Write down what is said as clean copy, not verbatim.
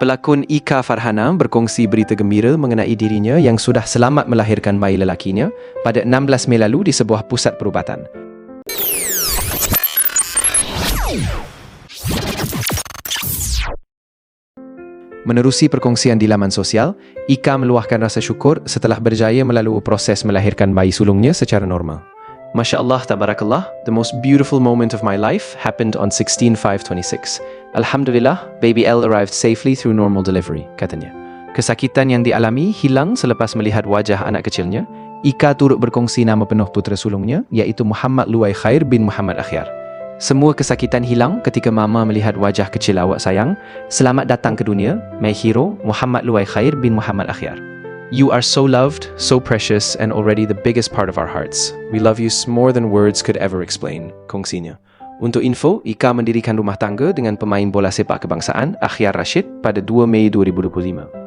Pelakon Ika Farhana berkongsi berita gembira mengenai dirinya yang sudah selamat melahirkan bayi lelakinya pada 16 Mei lalu di sebuah pusat perubatan. Menerusi perkongsian di laman sosial, Ika meluahkan rasa syukur setelah berjaya melalui proses melahirkan bayi sulungnya secara normal. Masya Allah, tabarakallah, the most beautiful moment of my life happened on 16/5/26. Alhamdulillah, baby L arrived safely through normal delivery, katanya. Kesakitan yang dialami hilang selepas melihat wajah anak kecilnya. Ika turut berkongsi nama penuh putera sulungnya, iaitu Muhammad Luwai Khair bin Muhammad Akhyar. Semua kesakitan hilang ketika mama melihat wajah kecil awak sayang. Selamat datang ke dunia, my hero, Muhammad Luwai Khair bin Muhammad Akhyar. You are so loved, so precious, and already the biggest part of our hearts. We love you more than words could ever explain, kongsinya. Untuk info, Ika mendirikan rumah tangga dengan pemain bola sepak kebangsaan Akhyar Rashid pada 2 Mei 2025.